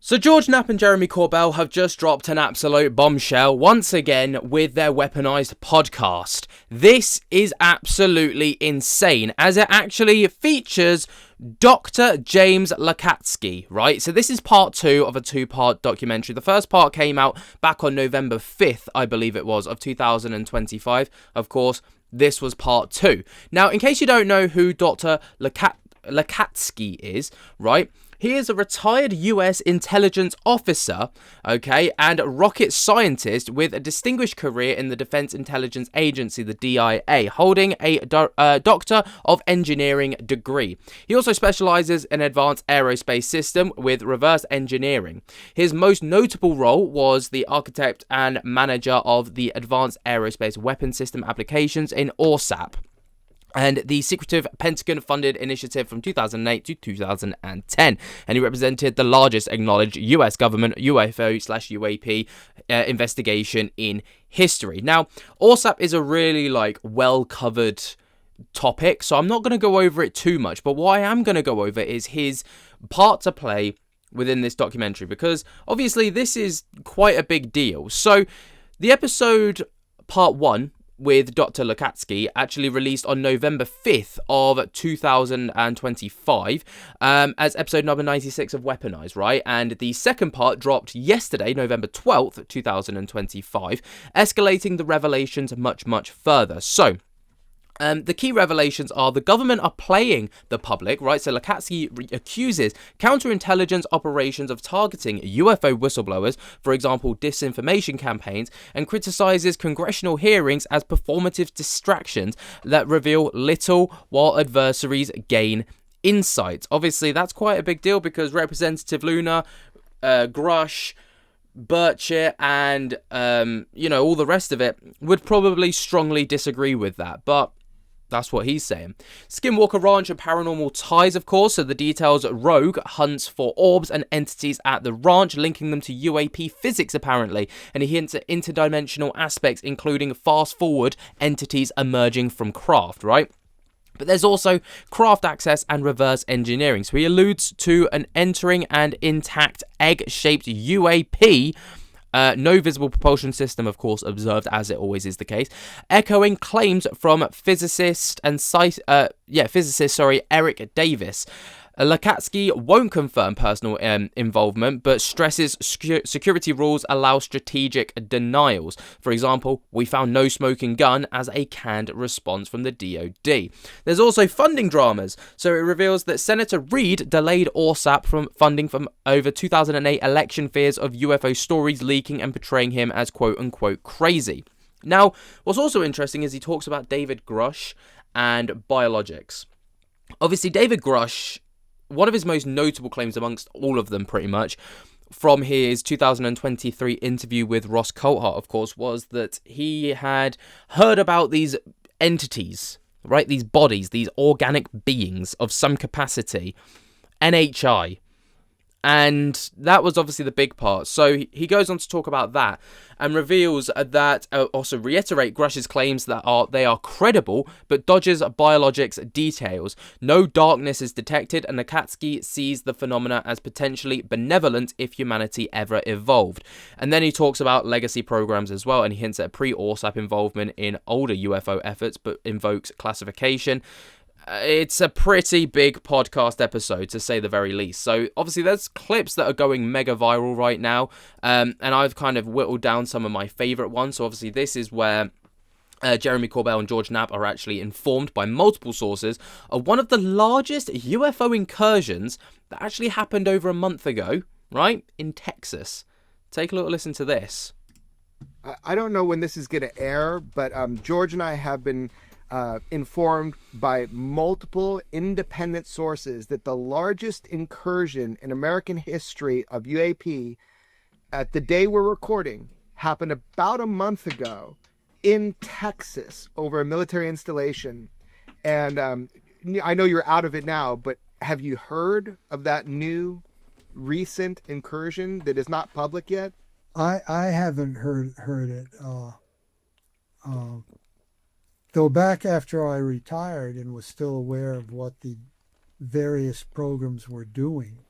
So George Knapp and Jeremy Corbell have just dropped an absolute bombshell once again with their weaponized podcast. This is absolutely insane, as it actually features Dr. James Lakatski, right? So this is part 2 of a 2-part documentary. The first part came out back on November 5th, I believe it was, of 2025. Of course, this was part 2. Now, in case you don't know who Dr. Lakatski is, right? He is a retired US intelligence officer, okay, and rocket scientist with a distinguished career in the Defense Intelligence Agency, the DIA, holding a Doctor of Engineering degree. He also specializes in advanced aerospace system with reverse engineering. His most notable role was the architect and manager of the Advanced Aerospace Weapon System applications in ORSAP, and the secretive Pentagon-funded initiative from 2008 to 2010. And he represented the largest acknowledged US government UFO/UAP investigation in history. Now, ORSAP is a really, well-covered topic, so I'm not going to go over it too much. But what I am going to go over is his part to play within this documentary, because obviously this is quite a big deal. So, the episode part 1 with Dr. Lakatski actually released on November 5th of 2025 as episode number 96 of Weaponized, right? And the second part dropped yesterday, November 12th, 2025, escalating the revelations much, much further. So, the key revelations are the government are playing the public, right? So Lakatski accuses counterintelligence operations of targeting UFO whistleblowers, for example, disinformation campaigns, and criticizes congressional hearings as performative distractions that reveal little while adversaries gain insight. Obviously, that's quite a big deal because Representative Luna, Grusch, Burchett, and, all the rest of it would probably strongly disagree with that, but that's what he's saying. Skinwalker Ranch and paranormal ties, of course. So the details: Rogue hunts for orbs and entities at the ranch, linking them to UAP physics, apparently. And he hints at interdimensional aspects, including fast-forward entities emerging from craft, right? But there's also craft access and reverse engineering. So he alludes to an entering and intact egg-shaped UAP. No visible propulsion system, of course, observed, as it always is the case, echoing claims from physicist Eric Davis. Lakatski won't confirm personal involvement, but stresses security rules allow strategic denials. For example, we found no smoking gun as a canned response from the DoD. There's also funding dramas. So it reveals that Senator Reid delayed ORSAP from funding from over 2008 election fears of UFO stories leaking and portraying him as quote-unquote crazy. Now, what's also interesting is he talks about David Grusch and biologics. Obviously, David Grusch, one of his most notable claims amongst all of them, pretty much, from his 2023 interview with Ross Coulthart, of course, was that he had heard about these entities, right? These bodies, these organic beings of some capacity, NHI. And that was obviously the big part. So he goes on to talk about that and reveals that, also reiterate Grush's claims that they are credible, but dodges biologics details. No darkness is detected, and Lakatski sees the phenomena as potentially benevolent if humanity ever evolved. And then he talks about legacy programs as well, and he hints at pre-ORSAP involvement in older UFO efforts, but invokes classification. It's a pretty big podcast episode, to say the very least. So, obviously, there's clips that are going mega viral right now, and I've kind of whittled down some of my favourite ones. So, obviously, this is where Jeremy Corbell and George Knapp are actually informed by multiple sources of one of the largest UFO incursions that actually happened over a month ago, right, in Texas. Take a little listen to this. I don't know when this is going to air, but George and I have been informed by multiple independent sources that the largest incursion in American history of UAP at the day we're recording happened about a month ago in Texas over a military installation. And I know you're out of it now, but have you heard of that new recent incursion that is not public yet? I haven't heard it. Though back after I retired and was still aware of what the various programs were doing,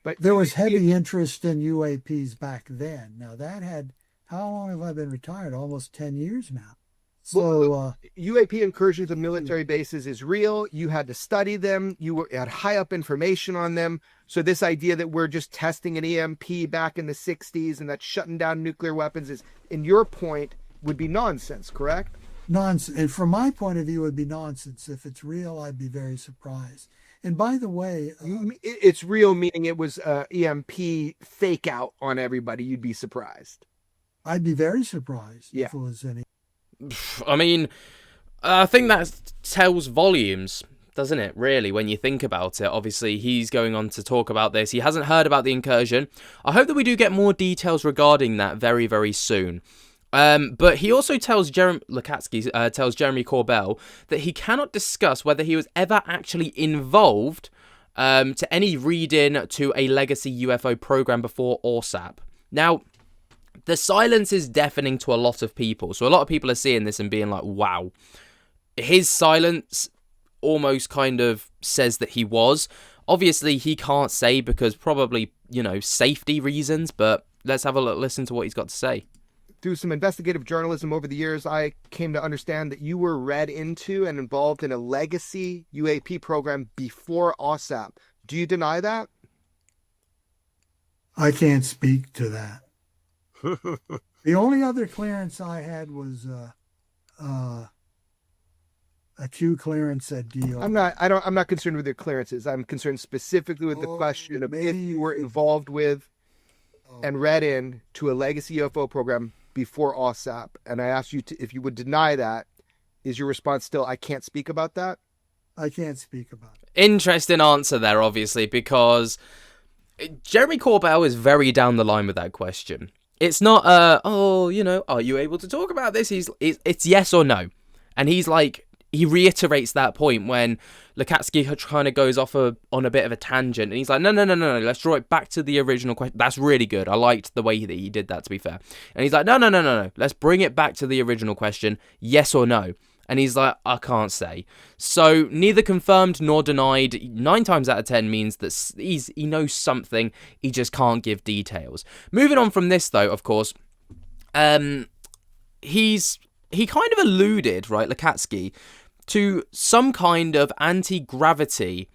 But there was heavy interest in UAPs back then. Now how long have I been retired? Almost 10 years now. So UAP incursions of military bases is real. You had to study them. You had high up information on them. So this idea that we're just testing an EMP back in the 60s and that's shutting down nuclear weapons is, in your point, would be nonsense, correct? nonsense. And from my point of view, it would be nonsense. If it's real, I'd be very surprised. And by the way, It's real, meaning it was EMP fake out on everybody. You'd be surprised. I'd be very surprised Yeah. if it was any. I mean, I think that tells volumes, doesn't it, really, when you think about it? Obviously, he's going on to talk about this. He hasn't heard about the incursion. I hope that we do get more details regarding that very, very soon. But he also tells Lakatski tells Jeremy Corbell that he cannot discuss whether he was ever actually involved to any read-in to a legacy UFO program before ORSAP. Now, the silence is deafening to a lot of people. So a lot of people are seeing this and being like, wow. His silence almost kind of says that he was. Obviously, he can't say because probably, safety reasons. But let's have a listen to what he's got to say. Through some investigative journalism over the years, I came to understand that you were read into and involved in a legacy UAP program before OSAP. Do you deny that? I can't speak to that. The only other clearance I had was a Q clearance at DO. I'm not concerned with your clearances. I'm concerned specifically with the question of if you were involved with and read in to a legacy UFO program before OSAP. And I asked you if you would deny that. Is your response still, I can't speak about that? I can't speak about it. Interesting answer there, obviously, because Jeremy Corbell is very down the line with that question. It's not, are you able to talk about this? It's yes or no. And he reiterates that point when Lakatski kind of goes off on a bit of a tangent. And he's like, no, let's draw it back to the original question. That's really good. I liked the way that he did that, to be fair. And he's like, no. Let's bring it back to the original question. Yes or no? And he's like, I can't say. So neither confirmed nor denied 9 times out of 10 means that he knows something. He just can't give details. Moving on from this, though, of course, he kind of alluded, right, Lakatski, to some kind of anti-gravity,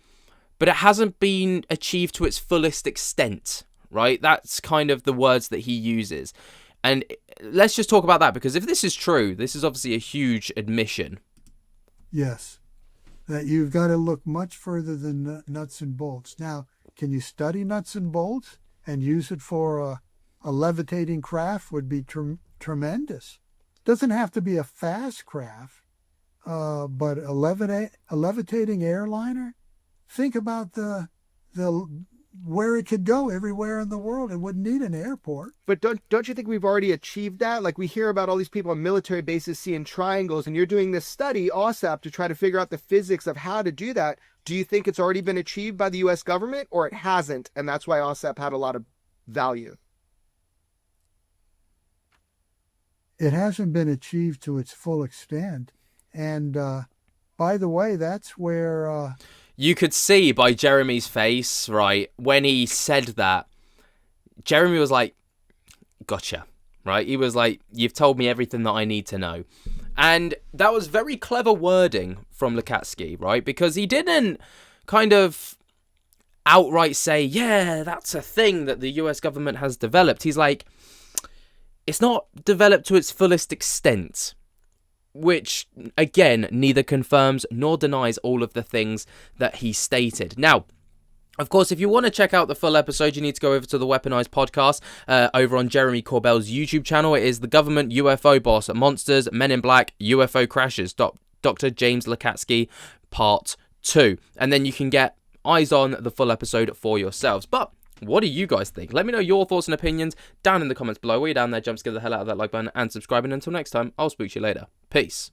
but it hasn't been achieved to its fullest extent, right? That's kind of the words that he uses. And let's just talk about that, because if this is true, this is obviously a huge admission. Yes. That you've got to look much further than nuts and bolts. Now, can you study nuts and bolts and use it for a levitating craft would be tremendous. Doesn't have to be a fast craft, but a levitating airliner. Think about the where it could go everywhere in the world. It wouldn't need an airport. But don't you think we've already achieved that? Like, we hear about all these people on military bases seeing triangles, and you're doing this study, OSAP, to try to figure out the physics of how to do that. Do you think it's already been achieved by the U.S. government, or it hasn't, and that's why OSAP had a lot of value? It hasn't been achieved to its full extent. And by the way, that's where... You could see by Jeremy's face, right, when he said that, Jeremy was like, gotcha, right? He was like, you've told me everything that I need to know. And that was very clever wording from Lakatski, right? Because he didn't kind of outright say, yeah, that's a thing that the US government has developed. He's like, it's not developed to its fullest extent. Which, again, neither confirms nor denies all of the things that he stated. Now, of course, if you want to check out the full episode, you need to go over to the Weaponized podcast over on Jeremy Corbell's YouTube channel. It is The Government UFO Boss, Monsters, Men in Black, UFO Crashes, Dr. James Lakatski, Part 2. And then you can get eyes on the full episode for yourselves. But what do you guys think? Let me know your thoughts and opinions down in the comments below. While you're down there, jump scare the hell out of that like button and subscribe. And until next time, I'll speak to you later. Peace.